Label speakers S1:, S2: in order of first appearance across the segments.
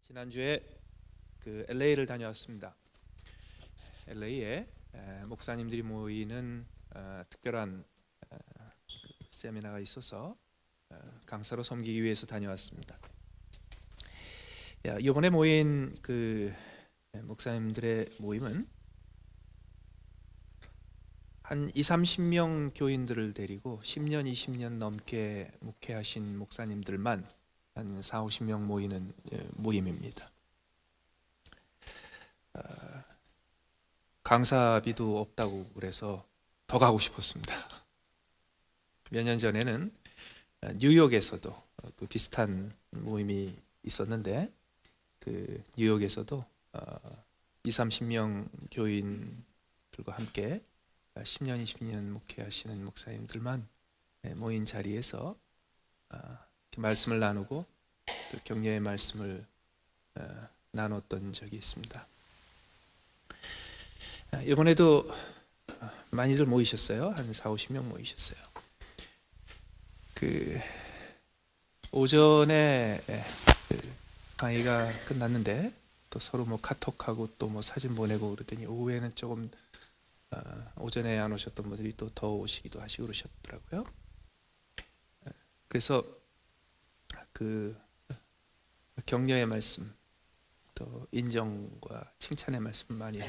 S1: 지난주에 LA를 다녀왔습니다. LA에 목사님들이 모이는 특별한 세미나가 있어서 강사로 섬기기 위해서 다녀왔습니다. 이번에 모인 목사님들의 모임은 한 20-30명 교인들을 데리고 10년, 20년 넘게 목회하신 목사님들만 한 40-50명 모이는 모임입니다. 강사비도 없다고 그래서 더 가고 싶었습니다. 몇 년 전에는 뉴욕에서도 비슷한 모임이 있었는데 뉴욕에서도 20-30명 교인들과 함께 10년, 20년 목회하시는 목사님들만 모인 자리에서 말씀을 나누고 또 격려의 말씀을 나눴던 적이 있습니다. 이번에도 많이들 모이셨어요. 한 40-50명 모이셨어요. 오전에 강의가 끝났는데 또 서로 카톡하고 또 사진 보내고 그러더니 오후에는 조금 오전에 안 오셨던 분들이 또 더 오시기도 하시고 그러셨더라고요. 그래서 격려의 말씀 또 인정과 칭찬의 말씀 많이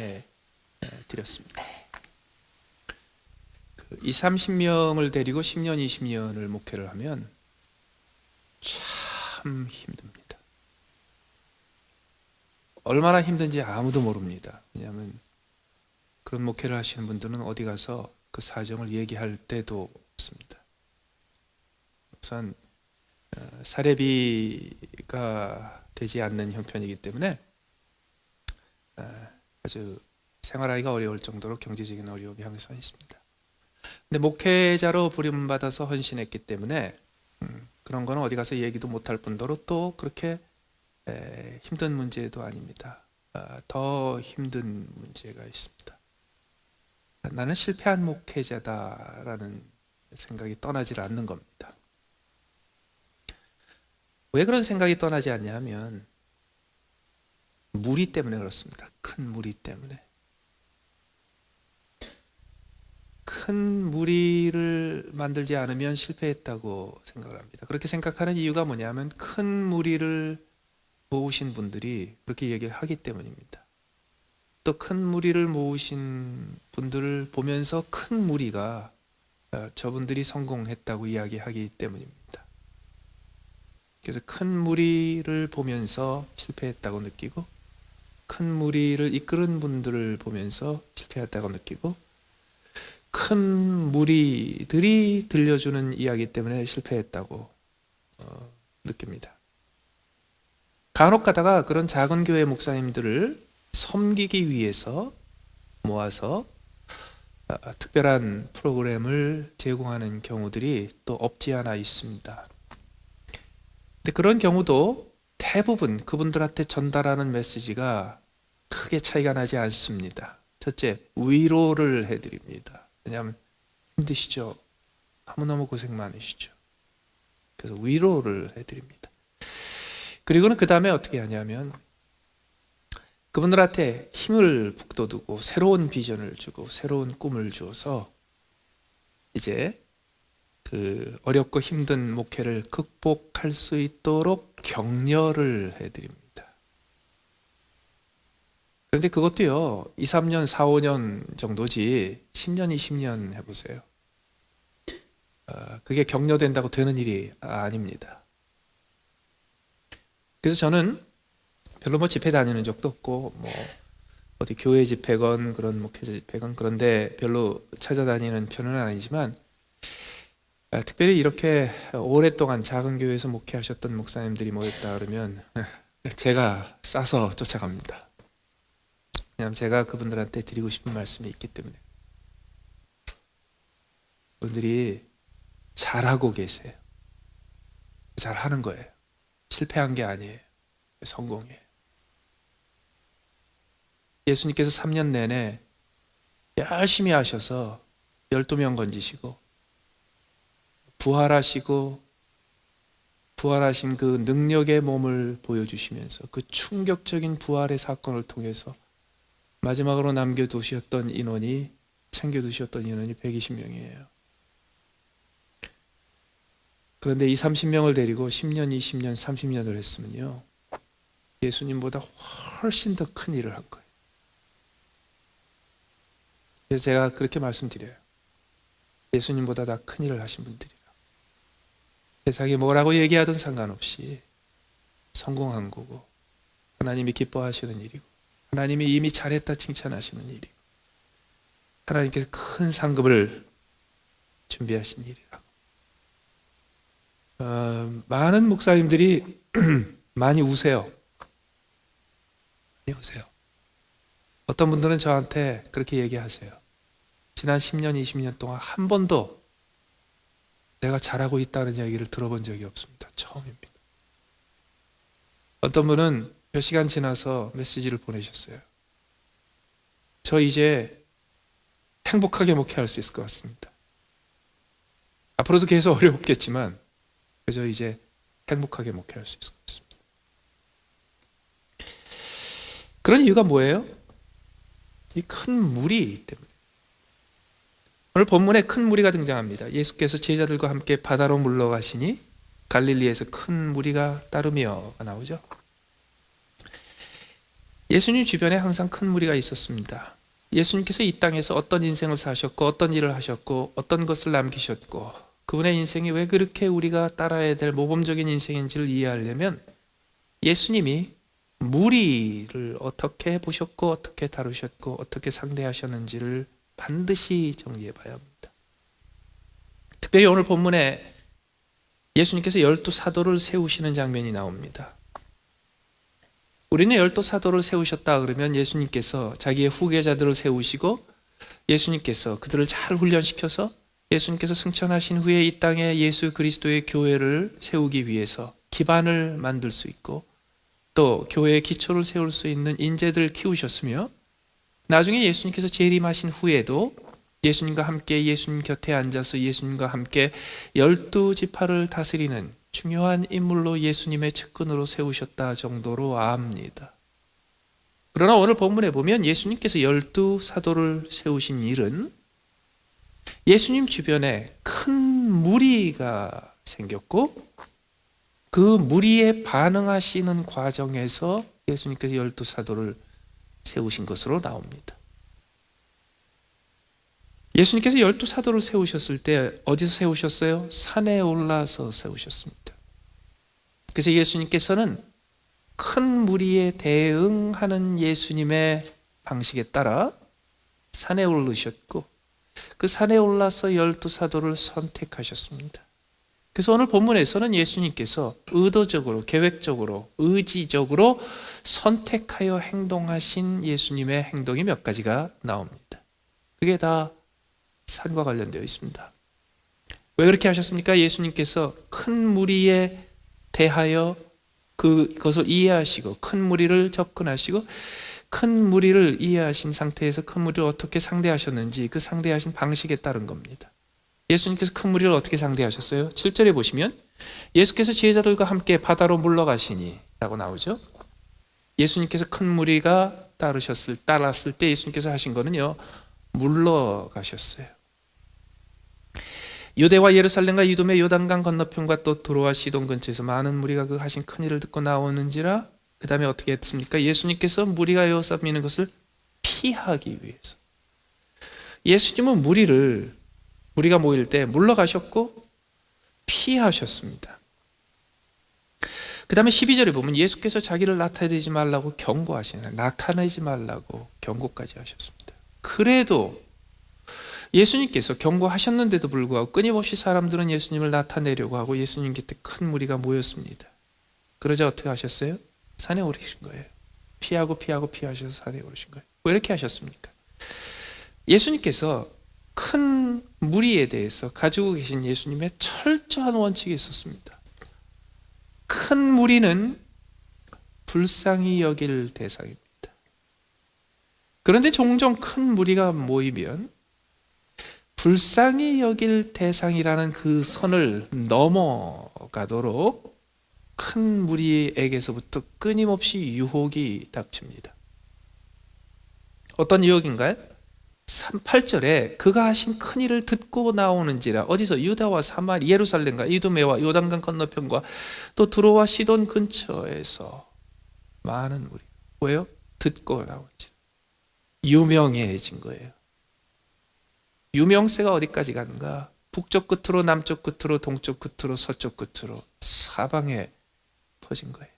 S1: 드렸습니다. 20-30명을 데리고 10년, 20년을 목회를 하면 참 힘듭니다. 얼마나 힘든지 아무도 모릅니다. 왜냐하면 그런 목회를 하시는 분들은 어디 가서 그 사정을 얘기할 때도 없습니다. 우선 사례비가 되지 않는 형편이기 때문에 아주 생활하기가 어려울 정도로 경제적인 어려움이 항상 있습니다. 근데 목회자로 부름받아서 헌신했기 때문에 그런 거는 어디 가서 얘기도 못할 뿐더러 또 그렇게 힘든 문제도 아닙니다. 더 힘든 문제가 있습니다. 나는 실패한 목회자다라는 생각이 떠나질 않는 겁니다. 왜 그런 생각이 떠나지 않냐면 무리 때문에 그렇습니다. 큰 무리 때문에. 큰 무리를 만들지 않으면 실패했다고 생각을 합니다. 그렇게 생각하는 이유가 뭐냐면 큰 무리를 모으신 분들이 그렇게 얘기하기 때문입니다. 또 큰 무리를 모으신 분들을 보면서 큰 무리가 저분들이 성공했다고 이야기하기 때문입니다. 그래서 큰 무리를 보면서 실패했다고 느끼고 큰 무리를 이끄는 분들을 보면서 실패했다고 느끼고 큰 무리들이 들려주는 이야기 때문에 실패했다고 느낍니다. 간혹 가다가 그런 작은 교회 목사님들을 섬기기 위해서 모아서 특별한 프로그램을 제공하는 경우들이 또 없지 않아 있습니다. 근데 그런 경우도 대부분 그분들한테 전달하는 메시지가 크게 차이가 나지 않습니다. 첫째, 위로를 해드립니다. 왜냐하면 힘드시죠? 너무너무 고생 많으시죠? 그래서 위로를 해드립니다. 그리고는 그 다음에 어떻게 하냐면 그분들한테 힘을 북돋우고 새로운 비전을 주고 새로운 꿈을 주어서 이제 어렵고 힘든 목회를 극복할 수 있도록 격려를 해드립니다. 그런데 그것도요 2-3년, 4-5년 정도지 10년, 20년 해보세요. 그게 격려된다고 되는 일이 아닙니다. 그래서 저는 별로 집회 다니는 적도 없고 어디 교회 집회건 그런 목회자 집회건 그런데 별로 찾아다니는 편은 아니지만 특별히 이렇게 오랫동안 작은 교회에서 목회하셨던 목사님들이 모였다 그러면 제가 싸서 쫓아갑니다. 왜냐하면 제가 그분들한테 드리고 싶은 말씀이 있기 때문에. 그분들이 잘하고 계세요. 잘하는 거예요. 실패한 게 아니에요. 성공이에요. 예수님께서 3년 내내 열심히 하셔서 12명 건지시고 부활하시고 부활하신 그 능력의 몸을 보여주시면서 그 충격적인 부활의 사건을 통해서 마지막으로 남겨두셨던 인원이, 챙겨두셨던 인원이 120명이에요. 그런데 이 30명을 데리고 10년, 20년, 30년을 했으면요, 예수님보다 훨씬 더 큰 일을 한 거예요. 그래서 제가 그렇게 말씀드려요. 예수님보다 다 큰 일을 하신 분들이라. 세상이 뭐라고 얘기하든 상관없이 성공한 거고, 하나님이 기뻐하시는 일이고, 하나님이 이미 잘했다 칭찬하시는 일이고, 하나님께서 큰 상급을 준비하신 일이라고. 많은 목사님들이 많이 우세요. 많이 우세요. 어떤 분들은 저한테 그렇게 얘기하세요. 지난 10년, 20년 동안 한 번도 내가 잘하고 있다는 이야기를 들어본 적이 없습니다. 처음입니다. 어떤 분은 몇 시간 지나서 메시지를 보내셨어요. 저 이제 행복하게 목회할 수 있을 것 같습니다. 앞으로도 계속 어렵겠지만 그저 이제 행복하게 목회할 수 있을 것 같습니다. 그런 이유가 뭐예요? 이 큰 무리 때문에. 오늘 본문에 큰 무리가 등장합니다. 예수께서 제자들과 함께 바다로 물러가시니 갈릴리에서 큰 무리가 따르며가 나오죠. 예수님 주변에 항상 큰 무리가 있었습니다. 예수님께서 이 땅에서 어떤 인생을 사셨고 어떤 일을 하셨고 어떤 것을 남기셨고 그분의 인생이 왜 그렇게 우리가 따라야 될 모범적인 인생인지를 이해하려면 예수님이 무리를 어떻게 보셨고 어떻게 다루셨고 어떻게 상대하셨는지를 반드시 정리해 봐야 합니다. 특별히 오늘 본문에 예수님께서 12사도를 세우시는 장면이 나옵니다. 우리는 12사도를 세우셨다 그러면 예수님께서 자기의 후계자들을 세우시고 예수님께서 그들을 잘 훈련시켜서 예수님께서 승천하신 후에 이 땅에 예수 그리스도의 교회를 세우기 위해서 기반을 만들 수 있고 또 교회의 기초를 세울 수 있는 인재들을 키우셨으며 나중에 예수님께서 재림하신 후에도 예수님과 함께 예수님 곁에 앉아서 예수님과 함께 12지파를 다스리는 중요한 인물로 예수님의 측근으로 세우셨다 정도로 압니다. 그러나 오늘 본문에 보면 예수님께서 12사도를 세우신 일은 예수님 주변에 큰 무리가 생겼고 그 무리에 반응하시는 과정에서 예수님께서 12사도를 세우신 것으로 나옵니다. 예수님께서 12사도를 세우셨을 때 어디서 세우셨어요? 산에 올라서 세우셨습니다. 그래서 예수님께서는 큰 무리에 대응하는 예수님의 방식에 따라 산에 오르셨고 그 산에 올라서 12사도를 선택하셨습니다. 그래서 오늘 본문에서는 예수님께서 의도적으로, 계획적으로, 의지적으로 선택하여 행동하신 예수님의 행동이 몇 가지가 나옵니다. 그게 다 산과 관련되어 있습니다. 왜 그렇게 하셨습니까? 예수님께서 큰 무리에 대하여 그것을 이해하시고 큰 무리를 접근하시고 큰 무리를 이해하신 상태에서 큰 무리를 어떻게 상대하셨는지 그 상대하신 방식에 따른 겁니다. 예수님께서 큰 무리를 어떻게 상대하셨어요? 7절에 보시면 예수께서 제자들과 함께 바다로 물러가시니 라고 나오죠. 예수님께서 큰 무리가 따랐을 때 예수님께서 하신 거는요, 물러가셨어요. 유대와 예루살렘과 이돔의 요단강 건너편과 또 두로와 시돈 근처에서 많은 무리가 그 하신 큰 일을 듣고 나오는지라. 그 다음에 어떻게 했습니까? 예수님께서 무리가 에워싸미는 것을 피하기 위해서 예수님은 무리가 모일 때 물러가셨고 피하셨습니다. 그 다음에 12절에 보면 예수께서 자기를 나타내지 말라고 경고하시는, 나타내지 말라고 경고까지 하셨습니다. 그래도 예수님께서 경고하셨는데도 불구하고 끊임없이 사람들은 예수님을 나타내려고 하고 예수님 곁에 큰 무리가 모였습니다. 그러자 어떻게 하셨어요? 산에 오르신 거예요. 피하셔서 산에 오르신 거예요. 왜 이렇게 하셨습니까? 예수님께서 큰 무리에 대해서 가지고 계신 예수님의 철저한 원칙이 있었습니다. 큰 무리는 불쌍히 여길 대상입니다. 그런데 종종 큰 무리가 모이면 불쌍히 여길 대상이라는 그 선을 넘어가도록 큰 무리에게서부터 끊임없이 유혹이 닥칩니다. 어떤 유혹인가요? 8절에 그가 하신 큰 일을 듣고 나오는지라. 어디서? 유다와 사마리, 예루살렘과 이두메와 요단강 건너편과 또 두로와 시돈 근처에서 많은 무리. 왜요? 듣고 나오는지. 유명해진 거예요. 유명세가 어디까지 가는가? 북쪽 끝으로, 남쪽 끝으로, 동쪽 끝으로, 서쪽 끝으로 사방에 퍼진 거예요.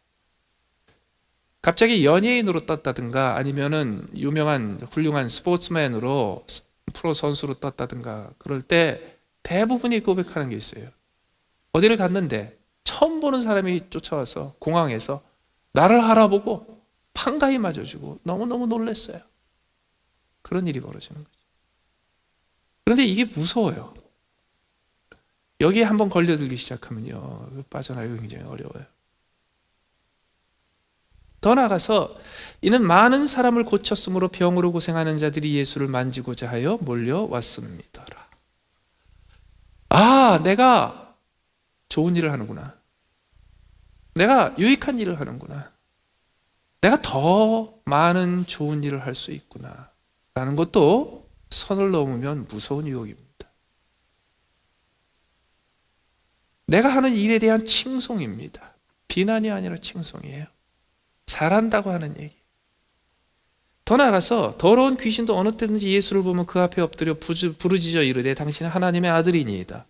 S1: 갑자기 연예인으로 떴다든가 아니면은 유명한 훌륭한 스포츠맨으로, 프로 선수로 떴다든가 그럴 때 대부분이 고백하는 게 있어요. 어디를 갔는데 처음 보는 사람이 쫓아와서 공항에서 나를 알아보고 판가이 맞아주고 너무너무 놀랐어요. 그런 일이 벌어지는 거죠. 그런데 이게 무서워요. 여기에 한번 걸려들기 시작하면요, 빠져나가기 굉장히 어려워요. 더 나아가서 이는 많은 사람을 고쳤으므로 병으로 고생하는 자들이 예수를 만지고자 하여 몰려왔습니다. 아, 내가 좋은 일을 하는구나. 내가 유익한 일을 하는구나. 내가 더 많은 좋은 일을 할 수 있구나 라는 것도 선을 넘으면 무서운 유혹입니다. 내가 하는 일에 대한 칭송입니다. 비난이 아니라 칭송이에요. 잘한다고 하는 얘기. 더 나아가서 더러운 귀신도 어느 때든지 예수를 보면 그 앞에 엎드려 부르짖어 이르되 당신은 하나님의 아들이니이다.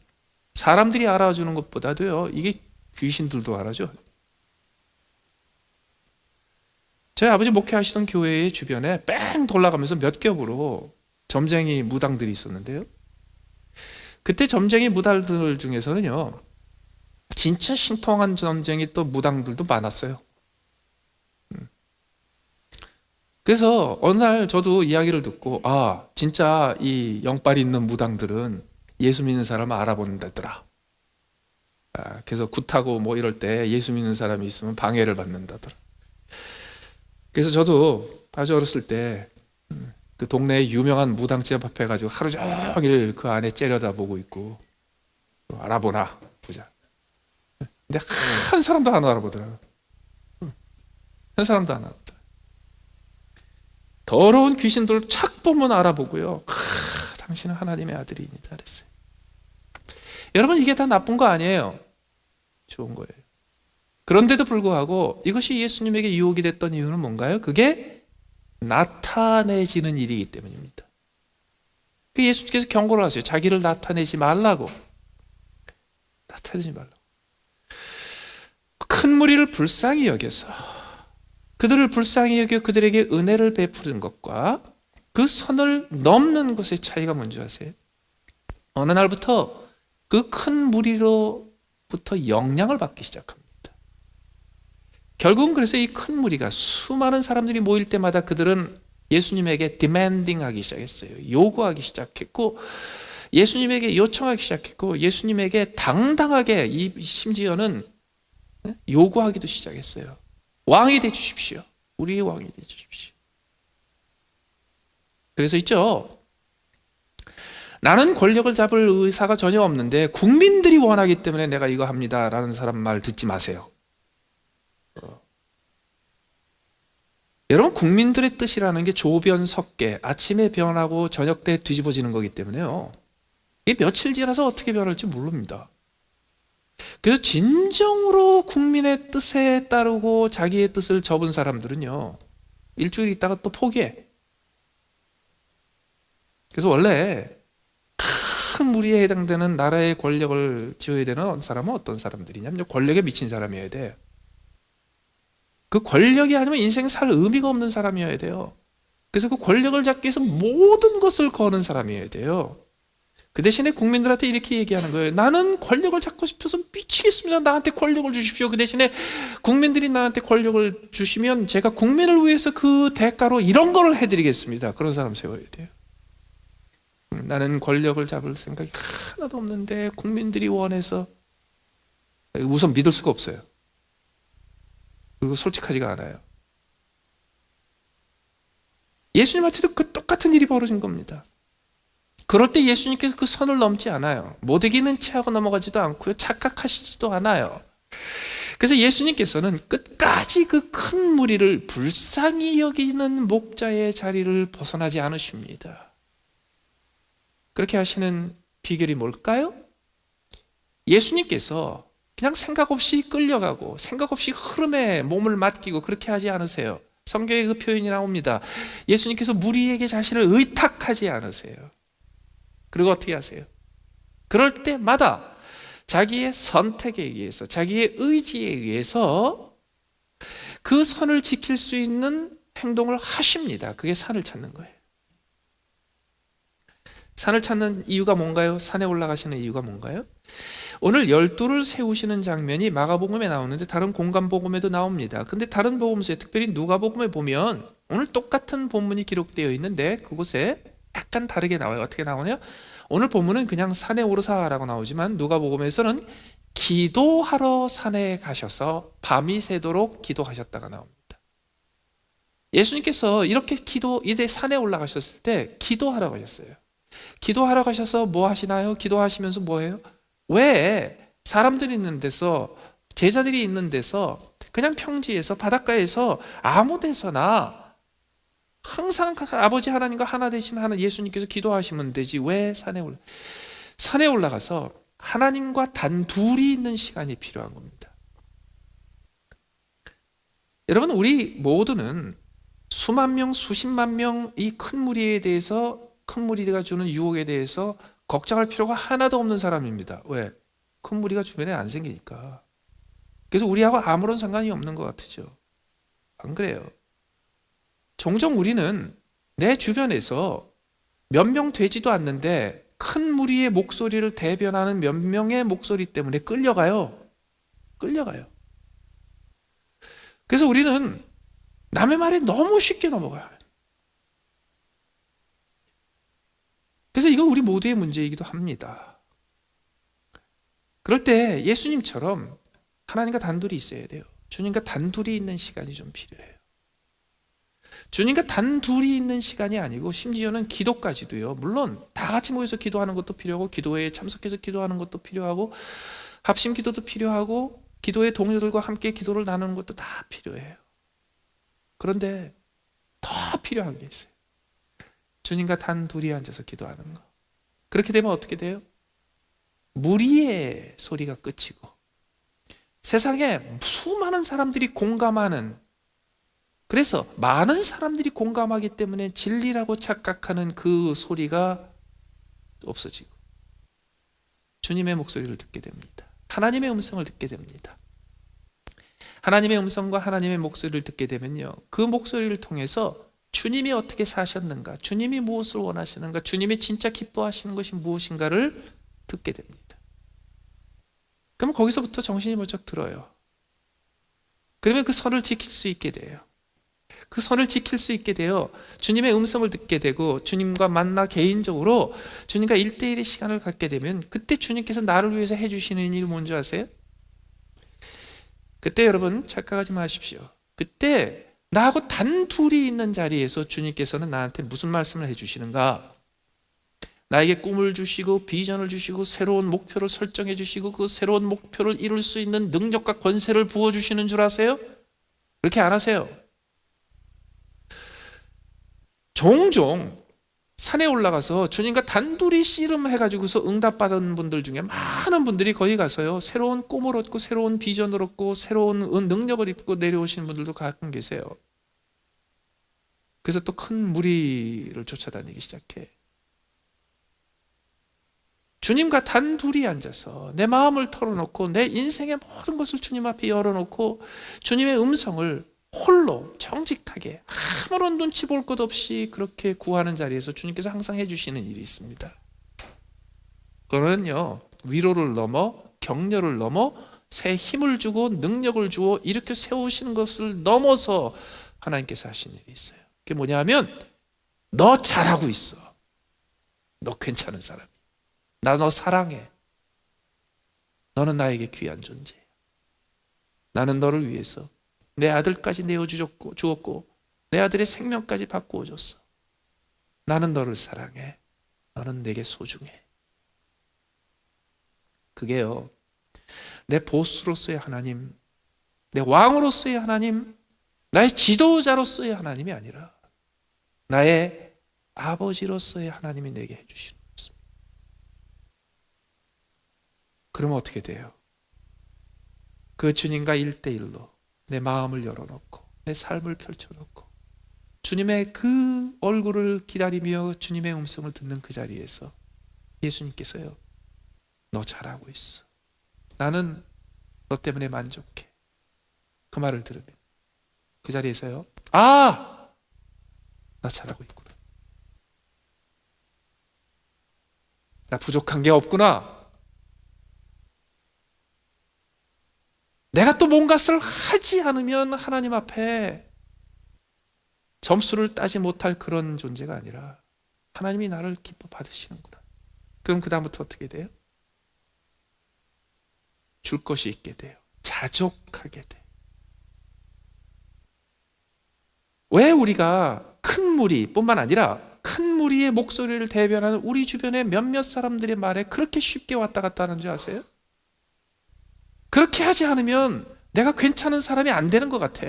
S1: 사람들이 알아주는 것보다도요, 이게 귀신들도 알아줘. 저희 아버지 목회하시던 교회의 주변에 뺑 돌아가면서 몇 겹으로 점쟁이 무당들이 있었는데요, 그때 점쟁이 무당들 중에서는요, 진짜 신통한 점쟁이 또 무당들도 많았어요. 그래서 어느 날 저도 이야기를 듣고, 아, 진짜 이 영빨이 있는 무당들은 예수 믿는 사람을 알아본다더라. 그래서 굿하고 뭐 이럴 때 예수 믿는 사람이 있으면 방해를 받는다더라. 그래서 저도 아주 어렸을 때 그 동네에 유명한 무당집 앞에 가지고 하루 종일 그 안에 째려다보고 있고, 알아보나 보자. 근데 한 사람도 안 알아보더라고요. 한 사람도 안 알아보더라고요. 더러운 귀신들을 착 보면 알아보고요, 당신은 하나님의 아들이니다 그랬어요. 여러분, 이게 다 나쁜 거 아니에요. 좋은 거예요. 그런데도 불구하고 이것이 예수님에게 유혹이 됐던 이유는 뭔가요? 그게 나타내지는 일이기 때문입니다. 예수님께서 경고를 하세요. 자기를 나타내지 말라고. 나타내지 말라고. 큰 무리를 불쌍히 여겨서 그들을 불쌍히 여겨 그들에게 은혜를 베푸는 것과 그 선을 넘는 것의 차이가 뭔지 아세요? 어느 날부터 그 큰 무리로부터 영향을 받기 시작합니다. 결국은 그래서 이 큰 무리가, 수많은 사람들이 모일 때마다 그들은 예수님에게 디맨딩하기 시작했어요. 요구하기 시작했고, 예수님에게 요청하기 시작했고, 예수님에게 당당하게, 심지어는 요구하기도 시작했어요. 왕이 돼 주십시오. 우리의 왕이 돼 주십시오. 그래서 있죠, 나는 권력을 잡을 의사가 전혀 없는데 국민들이 원하기 때문에 내가 이거 합니다 라는 사람 말 듣지 마세요. 여러분, 국민들의 뜻이라는 게 조변석계, 아침에 변하고 저녁 때 뒤집어지는 거기 때문에요, 이게 며칠 지나서 어떻게 변할지 모릅니다. 그래서 진정으로 국민의 뜻에 따르고 자기의 뜻을 접은 사람들은요, 일주일 있다가 또 포기해. 그래서 원래 큰 무리에 해당되는 나라의 권력을 쥐어야 되는 사람은 어떤 사람들이냐면 권력에 미친 사람이어야 돼. 그 권력이 아니면 인생 살 의미가 없는 사람이어야 돼요. 그래서 그 권력을 잡기 위해서 모든 것을 거는 사람이어야 돼요. 그 대신에 국민들한테 이렇게 얘기하는 거예요. 나는 권력을 잡고 싶어서 미치겠습니다. 나한테 권력을 주십시오. 그 대신에 국민들이 나한테 권력을 주시면 제가 국민을 위해서 그 대가로 이런 걸 해드리겠습니다. 그런 사람 세워야 돼요. 나는 권력을 잡을 생각이 하나도 없는데 국민들이 원해서, 우선 믿을 수가 없어요. 그리고 솔직하지가 않아요. 예수님한테도 그 똑같은 일이 벌어진 겁니다. 그럴 때 예수님께서 그 선을 넘지 않아요. 못 이기는 체하고 넘어가지도 않고요, 착각하시지도 않아요. 그래서 예수님께서는 끝까지 그 큰 무리를 불쌍히 여기는 목자의 자리를 벗어나지 않으십니다. 그렇게 하시는 비결이 뭘까요? 예수님께서 그냥 생각 없이 끌려가고 생각 없이 흐름에 몸을 맡기고 그렇게 하지 않으세요. 성경에 그 표현이 나옵니다. 예수님께서 무리에게 자신을 의탁하지 않으세요. 그리고 어떻게 하세요? 그럴 때마다 자기의 선택에 의해서, 자기의 의지에 의해서 그 선을 지킬 수 있는 행동을 하십니다. 그게 산을 찾는 거예요. 산을 찾는 이유가 뭔가요? 산에 올라가시는 이유가 뭔가요? 오늘 12를 세우시는 장면이 마가복음에 나오는데 다른 공간복음에도 나옵니다. 근데 다른 복음서에, 특별히 누가복음에 보면 오늘 똑같은 본문이 기록되어 있는데 그곳에 약간 다르게 나와요. 어떻게 나오냐? 오늘 본문은 그냥 산에 오르사라고 나오지만 누가복음에서는 기도하러 산에 가셔서 밤이 새도록 기도하셨다가 나옵니다. 예수님께서 이렇게 이제 산에 올라가셨을 때 기도하러 가셨어요. 기도하러 가셔서 뭐 하시나요? 기도하시면서 뭐 해요? 왜 사람들이 있는 데서, 제자들이 있는 데서, 그냥 평지에서, 바닷가에서 아무 데서나 항상 아버지 하나님과 하나 되신 하나님 예수님께서 기도하시면 되지 왜 산에 올라가서 하나님과 단둘이 있는 시간이 필요한 겁니다. 여러분, 우리 모두는 수만 명, 수십만 명 이 큰 무리에 대해서, 큰 무리가 주는 유혹에 대해서 걱정할 필요가 하나도 없는 사람입니다. 왜? 큰 무리가 주변에 안 생기니까. 그래서 우리하고 아무런 상관이 없는 것 같으죠. 안 그래요? 종종 우리는 내 주변에서 몇 명 되지도 않는데 큰 무리의 목소리를 대변하는 몇 명의 목소리 때문에 끌려가요. 그래서 우리는 남의 말에 너무 쉽게 넘어가요. 그래서 이건 우리 모두의 문제이기도 합니다. 그럴 때 예수님처럼 하나님과 단둘이 있어야 돼요. 주님과 단둘이 있는 시간이 좀 필요해요. 주님과 단둘이 있는 시간이 아니고 심지어는 기도까지도요. 물론 다 같이 모여서 기도하는 것도 필요하고 기도회에 참석해서 기도하는 것도 필요하고 합심 기도도 필요하고 기도의 동료들과 함께 기도를 나누는 것도 다 필요해요. 그런데 더 필요한 게 있어요. 주님과 단둘이 앉아서 기도하는 거. 그렇게 되면 어떻게 돼요? 무리의 소리가 그치고 세상에 수많은 사람들이 공감하는, 그래서 많은 사람들이 공감하기 때문에 진리라고 착각하는 그 소리가 없어지고 주님의 목소리를 듣게 됩니다. 하나님의 음성을 듣게 됩니다. 하나님의 음성과 하나님의 목소리를 듣게 되면요, 그 목소리를 통해서 주님이 어떻게 사셨는가, 주님이 무엇을 원하시는가, 주님이 진짜 기뻐하시는 것이 무엇인가를 듣게 됩니다. 그럼 거기서부터 정신이 번쩍 들어요. 그러면 그 선을 지킬 수 있게 돼요. 그 선을 지킬 수 있게 되어 주님의 음성을 듣게 되고 주님과 만나 개인적으로 주님과 1대1의 시간을 갖게 되면 그때 주님께서 나를 위해서 해주시는 일이 뭔지 아세요? 그때 여러분 착각하지 마십시오. 그때 나하고 단둘이 있는 자리에서 주님께서는 나한테 무슨 말씀을 해주시는가? 나에게 꿈을 주시고 비전을 주시고 새로운 목표를 설정해 주시고 그 새로운 목표를 이룰 수 있는 능력과 권세를 부어주시는 줄 아세요? 그렇게 안 하세요. 종종 산에 올라가서 주님과 단둘이 씨름해가지고서 응답받은 분들 중에 많은 분들이 거기 가서요, 새로운 꿈을 얻고 새로운 비전을 얻고 새로운 능력을 입고 내려오시는 분들도 가끔 계세요. 그래서 또 큰 무리를 쫓아다니기 시작해. 주님과 단둘이 앉아서 내 마음을 털어놓고 내 인생의 모든 것을 주님 앞에 열어놓고 주님의 음성을 홀로 정직하게 아무런 눈치 볼 것 없이 그렇게 구하는 자리에서 주님께서 항상 해주시는 일이 있습니다. 그거는요, 위로를 넘어 격려를 넘어 새 힘을 주고 능력을 주어 이렇게 세우시는 것을 넘어서 하나님께서 하신 일이 있어요. 그게 뭐냐 하면 너 잘하고 있어. 너 괜찮은 사람이야. 나 너 사랑해. 너는 나에게 귀한 존재야. 나는 너를 위해서 내 아들까지 내어주었고 내 아들의 생명까지 바꾸어 줬어. 나는 너를 사랑해. 너는 내게 소중해. 그게요, 내 보스로서의 하나님, 내 왕으로서의 하나님, 나의 지도자로서의 하나님이 아니라 나의 아버지로서의 하나님이 내게 해주시는 것입니다. 그러면 어떻게 돼요? 그 주님과 1대1로 내 마음을 열어놓고 내 삶을 펼쳐놓고 주님의 그 얼굴을 기다리며 주님의 음성을 듣는 그 자리에서 예수님께서요, 너 잘하고 있어. 나는 너 때문에 만족해. 그 말을 들으면 그 자리에서요, 아! 나 잘하고 있구나. 나 부족한 게 없구나. 내가 또 뭔가를 하지 않으면 하나님 앞에 점수를 따지 못할 그런 존재가 아니라 하나님이 나를 기뻐 받으시는구나. 그럼 그 다음부터 어떻게 돼요? 줄 것이 있게 돼요. 자족하게 돼요. 왜 우리가 큰 무리뿐만 아니라 큰 무리의 목소리를 대변하는 우리 주변의 몇몇 사람들의 말에 그렇게 쉽게 왔다 갔다 하는 줄 아세요? 그렇게 하지 않으면 내가 괜찮은 사람이 안 되는 것 같아.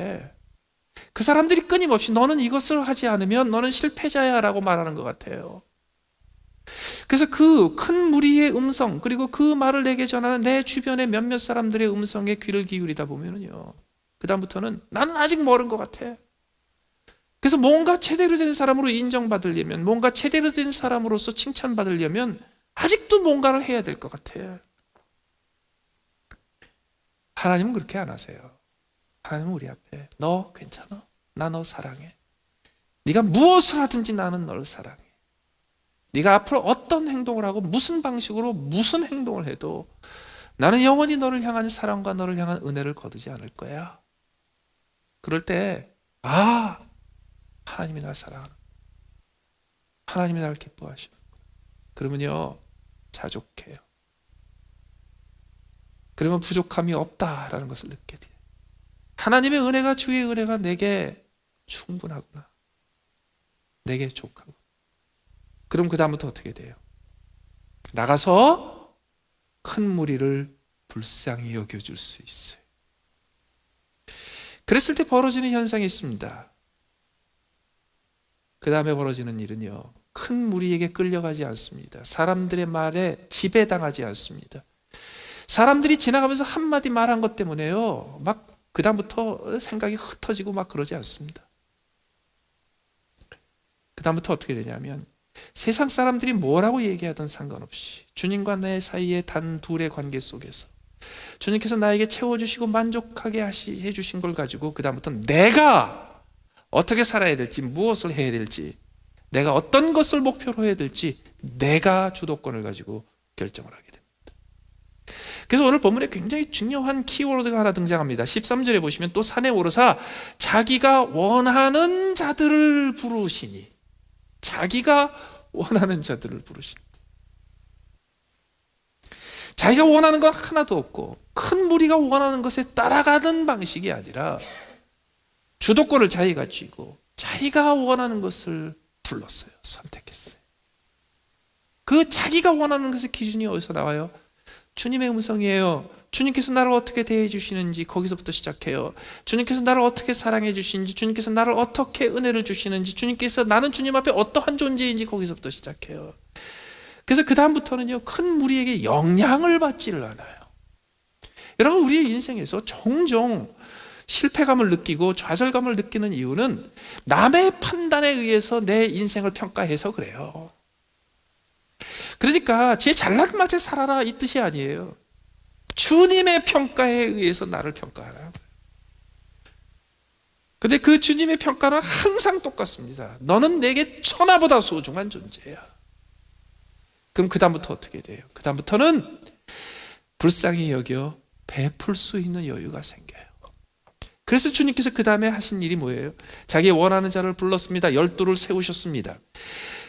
S1: 그 사람들이 끊임없이 너는 이것을 하지 않으면 너는 실패자야 라고 말하는 것 같아요. 그래서 그 큰 무리의 음성, 그리고 그 말을 내게 전하는 내 주변의 몇몇 사람들의 음성에 귀를 기울이다 보면요, 그 다음부터는 나는 아직 멀은 것 같아. 그래서 뭔가 제대로 된 사람으로 인정받으려면, 뭔가 제대로 된 사람으로서 칭찬받으려면 아직도 뭔가를 해야 될 것 같아. 하나님은 그렇게 안 하세요. 하나님은 우리 앞에 너 괜찮아? 나 너 사랑해. 네가 무엇을 하든지 나는 너를 사랑해. 네가 앞으로 어떤 행동을 하고 무슨 방식으로 무슨 행동을 해도 나는 영원히 너를 향한 사랑과 너를 향한 은혜를 거두지 않을 거야. 그럴 때 하나님이 날 사랑하는, 하나님이 나를 기뻐하시는 거야. 그러면요, 자족해요. 그러면 부족함이 없다라는 것을 느끼게 돼요. 하나님의 은혜가, 주의 은혜가 내게 충분하구나. 내게 족하구나. 그럼 그 다음부터 어떻게 돼요? 나가서 큰 무리를 불쌍히 여겨줄 수 있어요. 그랬을 때 벌어지는 현상이 있습니다. 그 다음에 벌어지는 일은요, 큰 무리에게 끌려가지 않습니다. 사람들의 말에 지배당하지 않습니다. 사람들이 지나가면서 한마디 말한 것 때문에요, 막 그 다음부터 생각이 흩어지고 막 그러지 않습니다. 그 다음부터 어떻게 되냐면, 세상 사람들이 뭐라고 얘기하든 상관없이 주님과 내 사이의 단 둘의 관계 속에서 주님께서 나에게 채워주시고 만족하게 해주신 걸 가지고 그 다음부터 내가 어떻게 살아야 될지, 무엇을 해야 될지, 내가 어떤 것을 목표로 해야 될지 내가 주도권을 가지고 결정을 하게 됩니다. 그래서 오늘 본문에 굉장히 중요한 키워드가 하나 등장합니다. 13절에 보시면 또 산에 오르사 자기가 원하는 자들을 부르시니, 자기가 원하는 자들을 부르십니다. 자기가 원하는 건 하나도 없고 큰 무리가 원하는 것에 따라가는 방식이 아니라 주도권을 자기가 쥐고 자기가 원하는 것을 불렀어요. 선택했어요. 그 자기가 원하는 것의 기준이 어디서 나와요? 주님의 음성이에요. 주님께서 나를 어떻게 대해 주시는지 거기서부터 시작해요. 주님께서 나를 어떻게 사랑해 주시는지, 주님께서 나를 어떻게 은혜를 주시는지, 주님께서 나는 주님 앞에 어떠한 존재인지 거기서부터 시작해요. 그래서 그 다음부터는요, 큰 무리에게 영향을 받지를 않아요. 여러분, 우리의 인생에서 종종 실패감을 느끼고 좌절감을 느끼는 이유는 남의 판단에 의해서 내 인생을 평가해서 그래요. 그러니까 제 잘난 맛에 살아라 이 뜻이 아니에요. 주님의 평가에 의해서 나를 평가하라. 근데 그 주님의 평가는 항상 똑같습니다. 너는 내게 천하보다 소중한 존재야. 그럼 그 다음부터 어떻게 돼요? 그 다음부터는 불쌍히 여겨 베풀 수 있는 여유가 생겨요. 그래서 주님께서 그 다음에 하신 일이 뭐예요? 자기 원하는 자를 불렀습니다. 12를 세우셨습니다.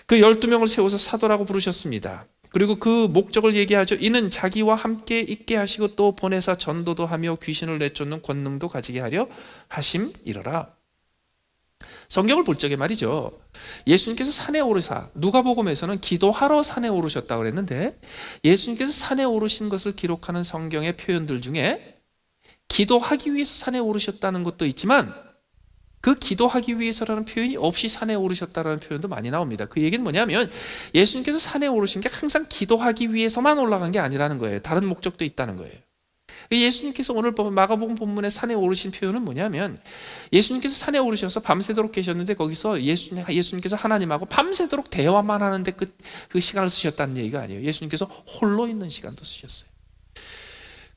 S1: 그 12명을 세워서 사도라고 부르셨습니다. 그리고 그 목적을 얘기하죠. 이는 자기와 함께 있게 하시고 또 보내사 전도도 하며 귀신을 내쫓는 권능도 가지게 하려 하심이러라. 성경을 볼 적에 말이죠, 예수님께서 산에 오르사, 누가복음에서는 기도하러 산에 오르셨다고 그랬는데 예수님께서 산에 오르신 것을 기록하는 성경의 표현들 중에 기도하기 위해서 산에 오르셨다는 것도 있지만 그 기도하기 위해서라는 표현이 없이 산에 오르셨다라는 표현도 많이 나옵니다. 그 얘기는 뭐냐면 예수님께서 산에 오르신 게 항상 기도하기 위해서만 올라간 게 아니라는 거예요. 다른 목적도 있다는 거예요. 예수님께서 오늘 마가복음 본문에 산에 오르신 표현은 뭐냐면 예수님께서 산에 오르셔서 밤새도록 계셨는데 거기서 예수님께서 하나님하고 밤새도록 대화만 하는데 그 시간을 쓰셨다는 얘기가 아니에요. 예수님께서 홀로 있는 시간도 쓰셨어요.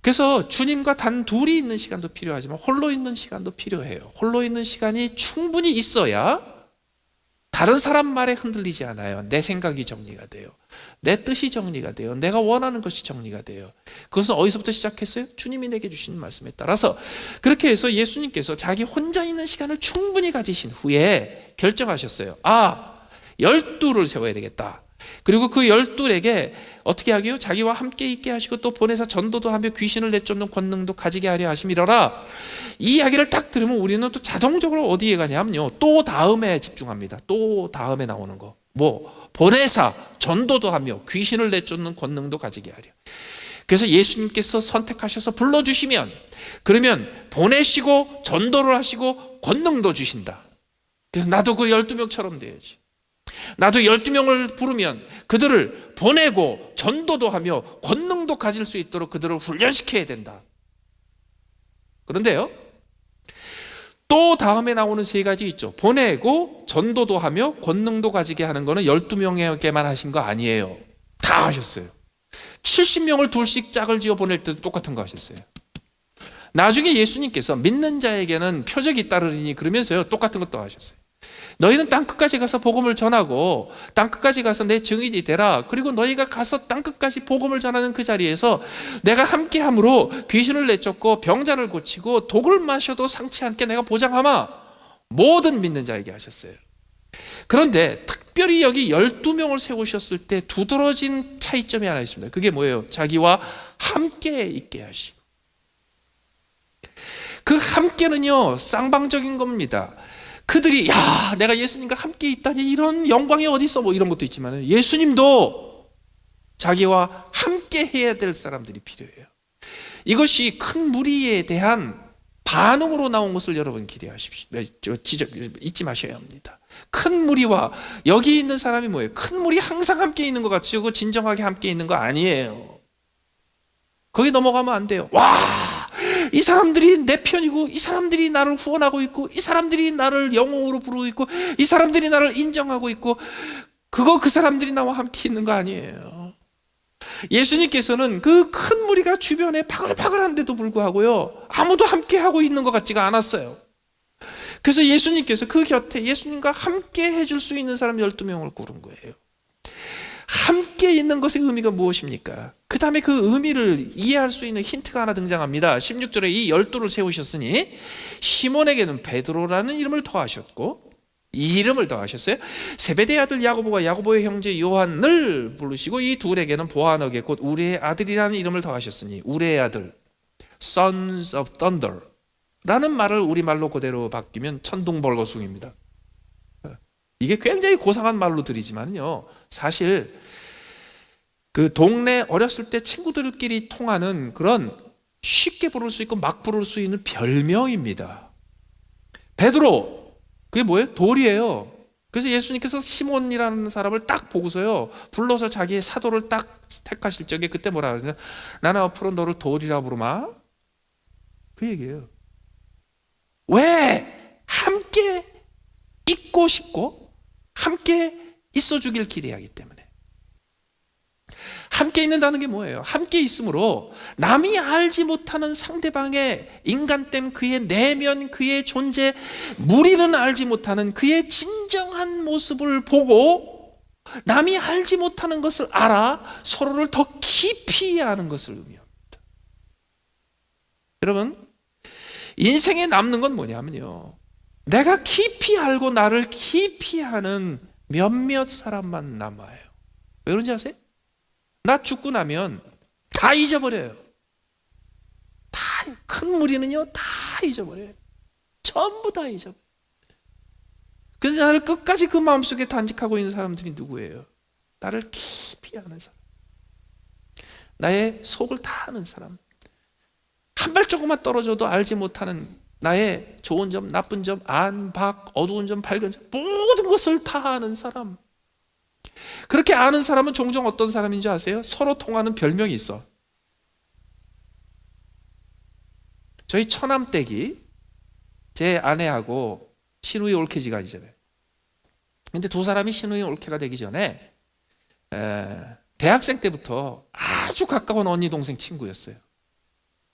S1: 그래서 주님과 단 둘이 있는 시간도 필요하지만 홀로 있는 시간도 필요해요. 홀로 있는 시간이 충분히 있어야 다른 사람 말에 흔들리지 않아요. 내 생각이 정리가 돼요. 내 뜻이 정리가 돼요. 내가 원하는 것이 정리가 돼요. 그것은 어디서부터 시작했어요? 주님이 내게 주신 말씀에 따라서. 그렇게 해서 예수님께서 자기 혼자 있는 시간을 충분히 가지신 후에 결정하셨어요. 12를 세워야 되겠다. 그리고 그 12에게 어떻게 하게요? 자기와 함께 있게 하시고 또 보내사 전도도 하며 귀신을 내쫓는 권능도 가지게 하려 하심이러라. 이 이야기를 딱 들으면 우리는 또 자동적으로 어디에 가냐면요, 또 다음에 집중합니다. 또 다음에 나오는 거, 보내사 전도도 하며 귀신을 내쫓는 권능도 가지게 하려. 그래서 예수님께서 선택하셔서 불러주시면, 그러면 보내시고 전도를 하시고 권능도 주신다. 그래서 나도 그 12명처럼 돼야지. 나도 12명을 부르면 그들을 보내고 전도도 하며 권능도 가질 수 있도록 그들을 훈련시켜야 된다. 그런데요, 또 다음에 나오는 세 가지 있죠. 보내고 전도도 하며 권능도 가지게 하는 거는 12명에게만 하신 거 아니에요. 다 하셨어요. 70명을 둘씩 짝을 지어 보낼 때도 똑같은 거 하셨어요. 나중에 예수님께서 믿는 자에게는 표적이 따르리니 그러면서요, 똑같은 것도 하셨어요. 너희는 땅끝까지 가서 복음을 전하고 땅끝까지 가서 내 증인이 되라. 그리고 너희가 가서 땅끝까지 복음을 전하는 그 자리에서 내가 함께함으로 귀신을 내쫓고 병자를 고치고 독을 마셔도 상치 않게 내가 보장하마. 모든 믿는 자에게 하셨어요. 그런데 특별히 여기 12명을 세우셨을 때 두드러진 차이점이 하나 있습니다. 그게 뭐예요? 자기와 함께 있게 하시고. 그 함께는요, 쌍방적인 겁니다. 그들이 내가 예수님과 함께 있다니 이런 영광이 어디 있어, 이런 것도 있지만 예수님도 자기와 함께 해야 될 사람들이 필요해요. 이것이 큰 무리에 대한 반응으로 나온 것을 여러분 기대하십시오. 잊지 마셔야 합니다. 큰 무리와 여기 있는 사람이 뭐예요? 큰 무리 항상 함께 있는 것 같죠? 진정하게 함께 있는 거 아니에요. 거기 넘어가면 안 돼요. 이 사람들이 내 편이고, 이 사람들이 나를 후원하고 있고, 이 사람들이 나를 영웅으로 부르고 있고, 이 사람들이 나를 인정하고 있고, 그 사람들이 나와 함께 있는 거 아니에요. 예수님께서는 그 큰 무리가 주변에 바글바글한데도 불구하고요, 아무도 함께 하고 있는 것 같지가 않았어요. 그래서 예수님께서 그 곁에 예수님과 함께 해줄 수 있는 사람 12명을 고른 거예요. 함께 있는 것의 의미가 무엇입니까? 그 다음에 그 의미를 이해할 수 있는 힌트가 하나 등장합니다. 16절에 이 12를 세우셨으니 시몬에게는 베드로라는 이름을 더하셨고, 이 이름을 더하셨어요. 세베대의 아들 야고보와 야고보의 형제 요한을 부르시고 이 둘에게는 보아너게 곧 우레의 아들이라는 이름을 더하셨으니, 우레의 아들, Sons of Thunder 라는 말을 우리말로 그대로 바뀌면 천둥벌거숭입니다. 이게 굉장히 고상한 말로 들리지만요, 사실 그 동네 어렸을 때 친구들끼리 통하는 그런 쉽게 부를 수 있고 막 부를 수 있는 별명입니다. 베드로, 그게 뭐예요? 돌이에요. 그래서 예수님께서 시몬이라는 사람을 딱 보고서요, 불러서 자기의 사도를 딱 택하실 적에 그때 뭐라 그러냐, 나는 앞으로 너를 돌이라 부르마. 그 얘기예요. 왜? 함께 있고 싶고 함께 있어 주길 기대하기 때문에. 함께 있는다는 게 뭐예요? 함께 있으므로 남이 알지 못하는 상대방의 인간됨, 그의 내면, 그의 존재, 무리는 알지 못하는 그의 진정한 모습을 보고 남이 알지 못하는 것을 알아 서로를 더 깊이 아는 것을 의미합니다. 여러분, 인생에 남는 건 뭐냐면요, 내가 깊이 알고 나를 깊이 아는 몇몇 사람만 남아요. 왜 그런지 아세요? 나 죽고 나면 다 잊어버려요. 큰 무리는요, 다 잊어버려요. 전부 다 잊어버려요. 그래서 나를 끝까지 그 마음속에 단직하고 있는 사람들이 누구예요? 나를 깊이 아는 사람, 나의 속을 다 아는 사람, 한 발자국만 떨어져도 알지 못하는 나의 좋은 점, 나쁜 점, 안, 박, 어두운 점, 밝은 점, 모든 것을 다 아는 사람. 그렇게 아는 사람은 종종 어떤 사람인지 아세요? 서로 통하는 별명이 있어. 저희 처남댁이 제 아내하고 신우이 올케지간이잖아요. 근데 두 사람이 신우이 올케가 되기 전에 대학생 때부터 아주 가까운 언니 동생 친구였어요.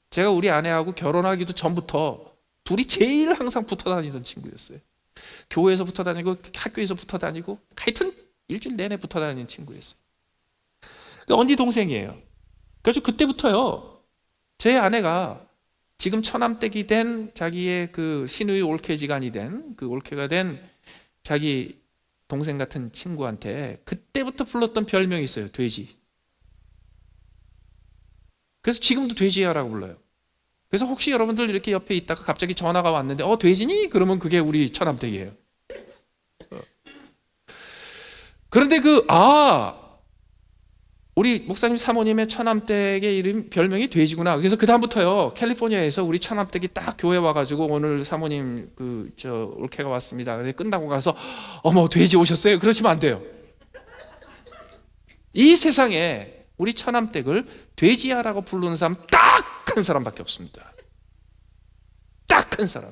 S1: 제가 우리 아내하고 결혼하기도 전부터 둘이 제일 항상 붙어 다니던 친구였어요. 교회에서 붙어 다니고 학교에서 붙어 다니고 하여튼 일주일 내내 붙어 다니는 친구였어요. 언니 동생이에요. 그래서 그때부터요, 제 아내가 지금 처남댁이 된 자기의 그 신우이 올케지간이 된 그 올케가 된 자기 동생 같은 친구한테 그때부터 불렀던 별명이 있어요. 돼지. 그래서 지금도 돼지야라고 불러요. 그래서 혹시 여러분들 이렇게 옆에 있다가 갑자기 전화가 왔는데 돼지니? 그러면 그게 우리 처남댁이에요. 그런데 우리 목사님 사모님의 처남댁의 이름 별명이 돼지구나. 그래서 그 다음부터요, 캘리포니아에서 우리 처남댁이 딱 교회 와가지고 오늘 사모님 올케가 왔습니다. 근데 끝나고 가서 어머 돼지 오셨어요? 그러시면 안 돼요. 이 세상에 우리 처남댁을 돼지야라고 부르는 사람 딱 한 사람밖에 없습니다. 딱 한 사람.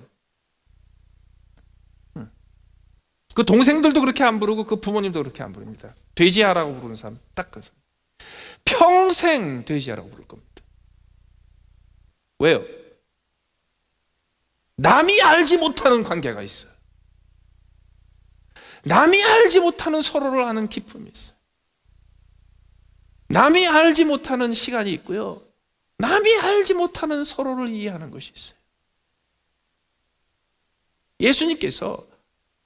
S1: 그 동생들도 그렇게 안 부르고 그 부모님도 그렇게 안 부릅니다. 돼지야라고 부르는 사람 딱 한 사람. 평생 돼지야라고 부를 겁니다. 왜요? 남이 알지 못하는 관계가 있어요. 남이 알지 못하는 서로를 아는 기쁨이 있어요. 남이 알지 못하는 시간이 있고요, 남이 알지 못하는 서로를 이해하는 것이 있어요. 예수님께서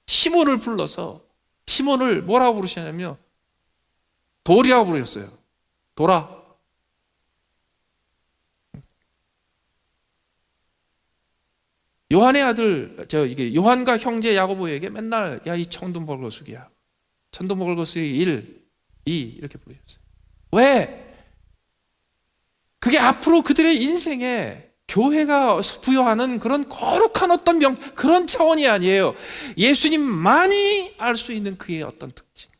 S1: 시몬을 불러서 시몬을 뭐라고 부르시냐면요, 돌이라고 부르셨어요. 돌아. 요한의 아들, 이게 요한과 형제 야고보에게 맨날 야 이 천둥벌거숭이야, 천둥벌거숭이 1, 2 이렇게 부르셨어요. 왜? 그게 앞으로 그들의 인생에 교회가 부여하는 그런 거룩한 어떤 그런 차원이 아니에요. 예수님만이 알 수 있는 그의 어떤 특징.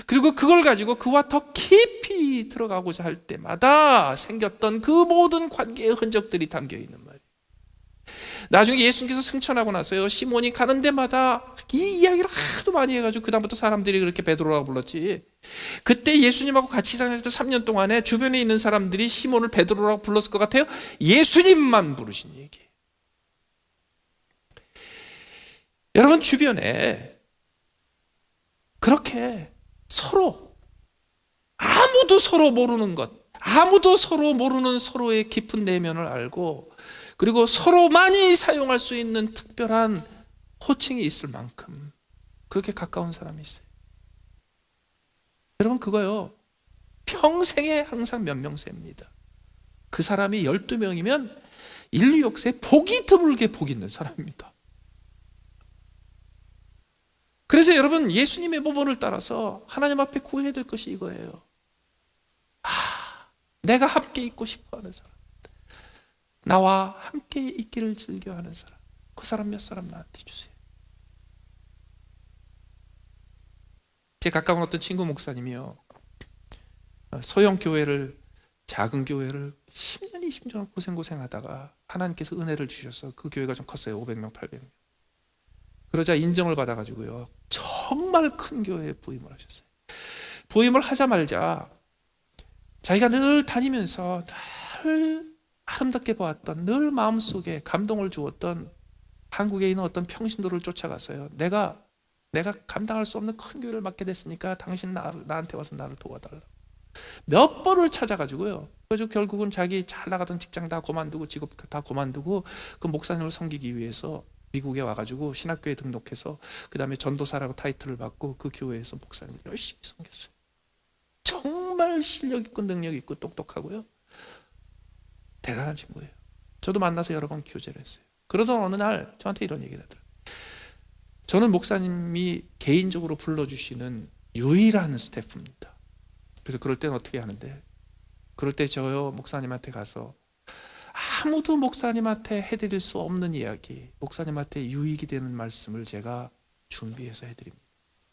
S1: 그리고 그걸 가지고 그와 더 깊이 들어가고자 할 때마다 생겼던 그 모든 관계의 흔적들이 담겨 있는 말이에요. 나중에 예수님께서 승천하고 나서요, 시몬이 가는 데마다 이 이야기를 하도 많이 해가지고 그다음부터 사람들이 그렇게 베드로라고 불렀지. 그때 예수님하고 같이 다녔던 3년 동안에 주변에 있는 사람들이 시몬을 베드로라고 불렀을 것 같아요? 예수님만 부르신 얘기예요. 여러분 주변에 그렇게 서로 아무도 서로 모르는 것, 아무도 서로 모르는 서로의 깊은 내면을 알고, 그리고 서로만이 사용할 수 있는 특별한 호칭이 있을 만큼 그렇게 가까운 사람이 있어요. 여러분 그거요, 평생에 항상 몇 명 셉니다. 그 사람이 12명이면 인류 역사에 복이 드물게 복 있는 사람입니다. 그래서 여러분 예수님의 모본을 따라서 하나님 앞에 구해야 될 것이 이거예요. 내가 함께 있고 싶어하는 사람, 나와 함께 있기를 즐겨하는 사람, 그 사람 몇 사람 나한테 주세요. 제 가까운 어떤 친구 목사님이요, 소형 교회를, 작은 교회를 10년 20년 고생하다가 하나님께서 은혜를 주셔서 그 교회가 좀 컸어요. 500명 800명. 그러자 인정을 받아가지고요, 정말 큰 교회에 부임을 하셨어요. 부임을 하자마자 자기가 늘 다니면서 늘 아름답게 보았던, 늘 마음속에 감동을 주었던 한국에 있는 어떤 평신도를 쫓아가서요, 내가 감당할 수 없는 큰 교회를 맡게 됐으니까 당신 나한테 와서 나를 도와달라고 몇 번을 찾아가지고요, 그래서 결국은 자기 잘 나가던 직장 다 그만두고 직업 다 그만두고 그 목사님을 섬기기 위해서 미국에 와가지고 신학교에 등록해서 그 다음에 전도사라고 타이틀을 받고 그 교회에서 목사님을 열심히 섬겼어요. 정말 실력 있고 능력 있고 똑똑하고요, 대단한 친구예요. 저도 만나서 여러 번 교제를 했어요. 그러던 어느 날 저한테 이런 얘기를 하더라고요. 저는 목사님이 개인적으로 불러주시는 유일한 스태프입니다. 그래서 그럴 때는 어떻게 하는데, 그럴 때 저요 목사님한테 가서 아무도 목사님한테 해드릴 수 없는 이야기, 목사님한테 유익이 되는 말씀을 제가 준비해서 해드립니다.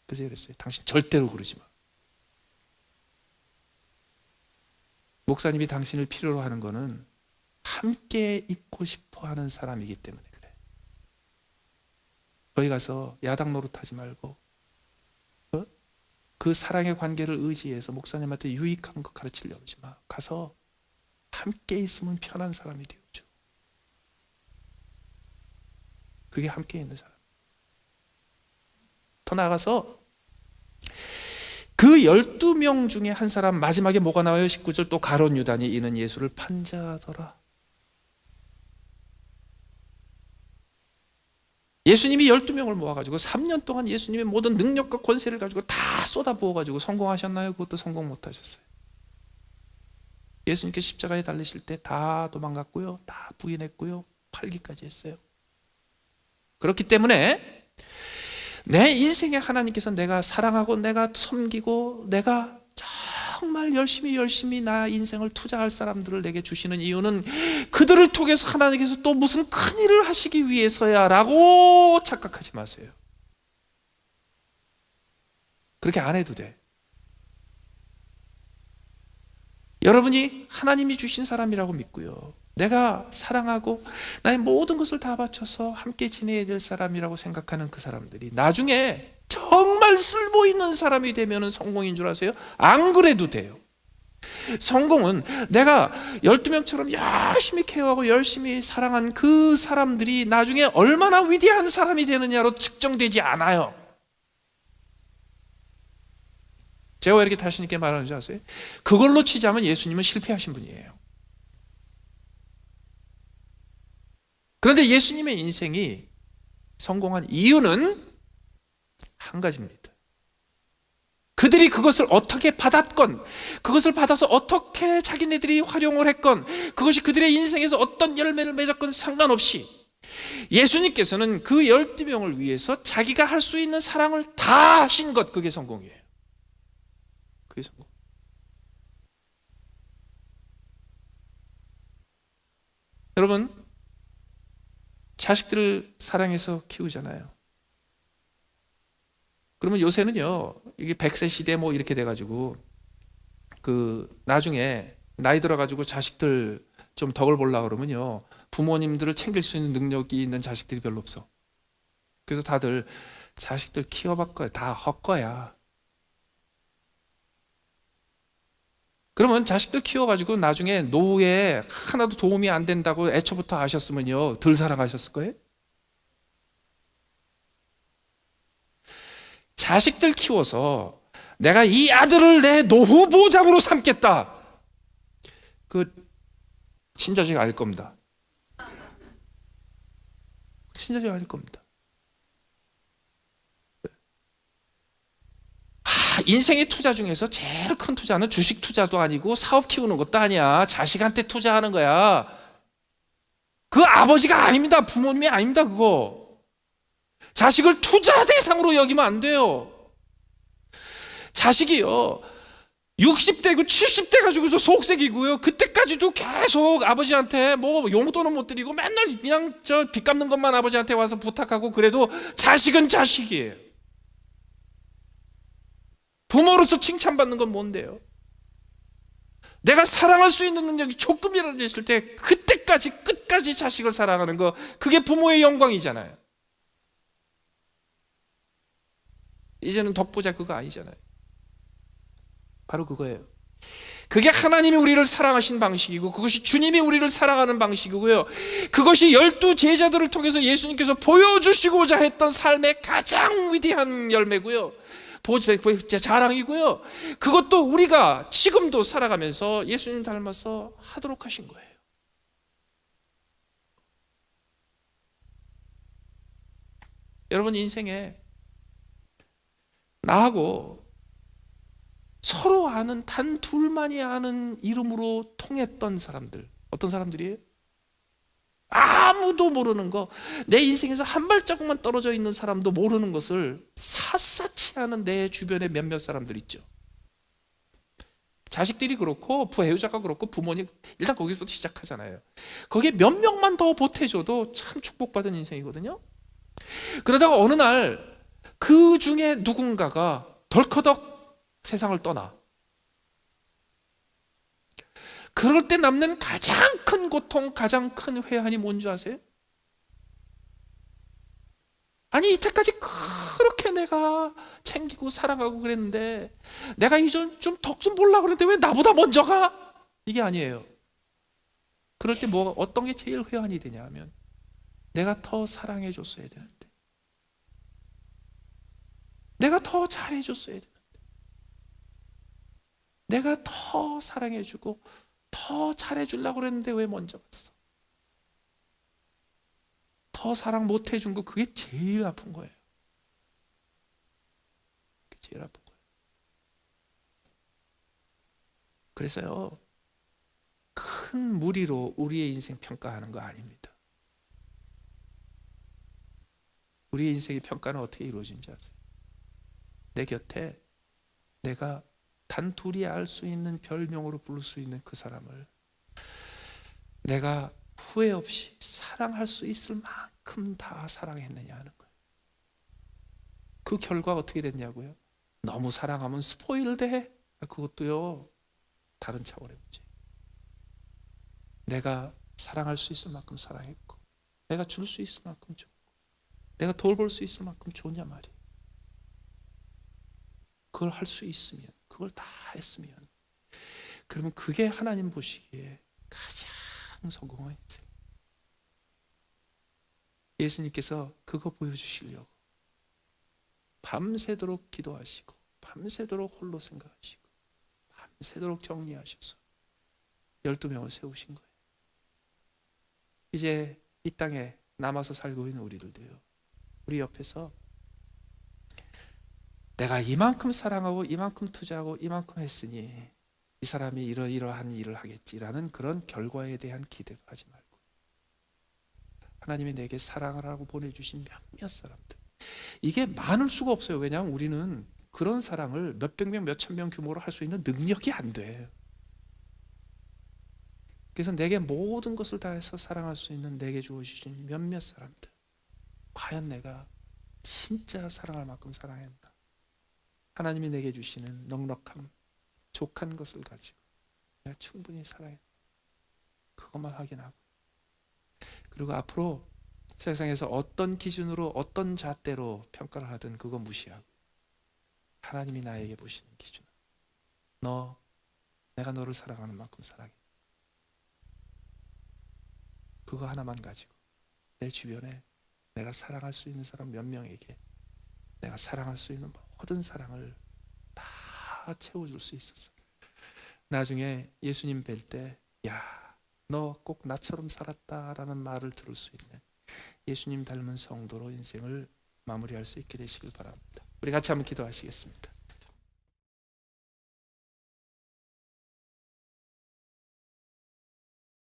S1: 그래서 그랬어요. 당신 절대로 그러지 마. 목사님이 당신을 필요로 하는 거는 함께 있고 싶어 하는 사람이기 때문에 그래. 거기 가서 야당 노릇하지 말고 그 사랑의 관계를 의지해서 목사님한테 유익한 거 가르치려고 하지 마. 가서 함께 있으면 편한 사람이 되어줘. 그게 함께 있는 사람. 더 나아가서 그 12명 중에 한 사람, 마지막에 뭐가 나와요? 19절, 또 가룟 유다니 이는 예수를 판자하더라. 예수님이 12명을 모아가지고 3년 동안 예수님의 모든 능력과 권세를 가지고 다 쏟아부어가지고 성공하셨나요? 그것도 성공 못하셨어요. 예수님께 십자가에 달리실 때 다 도망갔고요, 다 부인했고요, 팔기까지 했어요. 그렇기 때문에 내 인생에 하나님께서 내가 사랑하고 내가 섬기고 내가 정말 열심히 나 인생을 투자할 사람들을 내게 주시는 이유는 그들을 통해서 하나님께서 또 무슨 큰 일을 하시기 위해서야 라고 착각하지 마세요. 그렇게 안 해도 돼. 여러분이 하나님이 주신 사람이라고 믿고요, 내가 사랑하고 나의 모든 것을 다 바쳐서 함께 지내야 될 사람이라고 생각하는 그 사람들이 나중에 정말 쓸모있는 사람이 되면 성공인 줄 아세요? 안 그래도 돼요. 성공은 내가 12명처럼 열심히 케어하고 열심히 사랑한 그 사람들이 나중에 얼마나 위대한 사람이 되느냐로 측정되지 않아요. 제가 왜 이렇게 자신 있게 말하는지 아세요? 그걸로 치자면 예수님은 실패하신 분이에요. 그런데 예수님의 인생이 성공한 이유는 한 가지입니다. 그들이 그것을 어떻게 받았건, 그것을 받아서 어떻게 자기네들이 활용을 했건, 그것이 그들의 인생에서 어떤 열매를 맺었건 상관없이 예수님께서는 그 12명을 위해서 자기가 할 수 있는 사랑을 다 하신 것, 그게 성공이에요. 그게 성공. 여러분, 자식들을 사랑해서 키우잖아요. 그러면 요새는요, 이게 100세 시대 뭐 이렇게 돼가지고 나중에 나이 들어가지고 자식들 좀 덕을 보려고 그러면요, 부모님들을 챙길 수 있는 능력이 있는 자식들이 별로 없어. 그래서 다들 자식들 키워봤거야, 다 헛거야. 그러면 자식들 키워가지고 나중에 노후에 하나도 도움이 안 된다고 애초부터 아셨으면요, 덜 살아가셨을 거예요? 자식들 키워서 내가 이 아들을 내 노후 보장으로 삼겠다, 그 친자식 아닐 겁니다. 친자식 아닐 겁니다. 인생의 투자 중에서 제일 큰 투자는 주식 투자도 아니고 사업 키우는 것도 아니야. 자식한테 투자하는 거야. 그 아버지가 아닙니다. 부모님이 아닙니다. 그거 자식을 투자 대상으로 여기면 안 돼요. 자식이요, 60대고 70대 가지고서 속색이고요, 그때까지도 계속 아버지한테 뭐 용돈은 못 드리고 맨날 그냥 빚 갚는 것만 아버지한테 와서 부탁하고, 그래도 자식은 자식이에요. 부모로서 칭찬받는 건 뭔데요? 내가 사랑할 수 있는 능력이 조금이라도 있을 때 그때까지 끝까지 자식을 사랑하는 거, 그게 부모의 영광이잖아요. 이제는 덕보자 그거 아니잖아요. 바로 그거예요. 그게 하나님이 우리를 사랑하신 방식이고, 그것이 주님이 우리를 사랑하는 방식이고요, 그것이 12 제자들을 통해서 예수님께서 보여주시고자 했던 삶의 가장 위대한 열매고요, 자랑이고요, 그것도 우리가 지금도 살아가면서 예수님 닮아서 하도록 하신 거예요. 여러분 인생에 나하고 서로 아는 단 둘만이 아는 이름으로 통했던 사람들, 어떤 사람들이에요? 아무도 모르는 거, 내 인생에서 한 발자국만 떨어져 있는 사람도 모르는 것을 샅샅이 아는 내 주변에 몇몇 사람들 있죠. 자식들이 그렇고 배우자가 그렇고 부모님 일단 거기서부터 시작하잖아요. 거기에 몇 명만 더 보태줘도 참 축복받은 인생이거든요. 그러다가 어느 날 그 중에 누군가가 덜커덕 세상을 떠나. 그럴 때 남는 가장 큰 고통, 가장 큰 회한이 뭔지 아세요? 아니 이때까지 그렇게 내가 챙기고 사랑하고 그랬는데 내가 이제 좀 덕 좀 보려고 그랬는데 왜 나보다 먼저 가? 이게 아니에요. 그럴 때 뭐 어떤 게 제일 회한이 되냐 하면 내가 더 사랑해 줬어야 되는데, 내가 더 잘해 줬어야 되는데, 내가 더 사랑해 주고 더 잘해 주려고 그랬는데 왜 먼저 갔어? 더 사랑 못 해준 거, 그게 제일 아픈 거예요. 그게 제일 아픈 거예요. 그래서요, 큰 무리로 우리의 인생 평가하는 거 아닙니다. 우리의 인생의 평가는 어떻게 이루어진지 아세요? 내 곁에 내가 단둘이 알 수 있는 별명으로 부를 수 있는 그 사람을 내가 후회 없이 사랑할 수 있을 만큼 다 사랑했느냐 하는 거예요. 그 결과 어떻게 됐냐고요? 너무 사랑하면 스포일돼. 그것도요, 다른 차원의 문제. 내가 사랑할 수 있을 만큼 사랑했고, 내가 줄 수 있을 만큼 줬고, 내가 돌볼 수 있을 만큼 줬냐 말이에요. 그걸 할 수 있으면, 그걸 다 했으면, 그러면 그게 하나님 보시기에 가장 성공한 인생. 예수님께서 그거 보여주시려고 밤새도록 기도하시고, 밤새도록 홀로 생각하시고, 밤새도록 정리하셔서 12명을 세우신 거예요. 이제 이 땅에 남아서 살고 있는 우리들도요, 우리 옆에서 내가 이만큼 사랑하고 이만큼 투자하고 이만큼 했으니 이 사람이 이러이러한 일을 하겠지라는 그런 결과에 대한 기대도 하지 말고, 하나님이 내게 사랑을 하고 보내주신 몇몇 사람들, 이게 많을 수가 없어요. 왜냐하면 우리는 그런 사랑을 몇백 명, 몇천 명 규모로 할 수 있는 능력이 안 돼요. 그래서 내게 모든 것을 다해서 사랑할 수 있는 내게 주어주신 몇몇 사람들, 과연 내가 진짜 사랑할 만큼 사랑했나? 하나님이 내게 주시는 넉넉함, 족한 것을 가지고 내가 충분히 사랑했나? 그것만 확인하고, 그리고 앞으로 세상에서 어떤 기준으로 어떤 잣대로 평가를 하든 그거 무시하고, 하나님이 나에게 보시는 기준은 내가 너를 사랑하는 만큼 사랑해. 그거 하나만 가지고 내 주변에 내가 사랑할 수 있는 사람 몇 명에게 내가 사랑할 수 있는 모든 사랑을 다 채워줄 수 있었어. 나중에 예수님 뵐 때, 야, 너 꼭 나처럼 살았다라는 말을 들을 수 있는 예수님 닮은 성도로 인생을 마무리할 수 있게 되시길 바랍니다. 우리 같이 한번 기도하시겠습니다.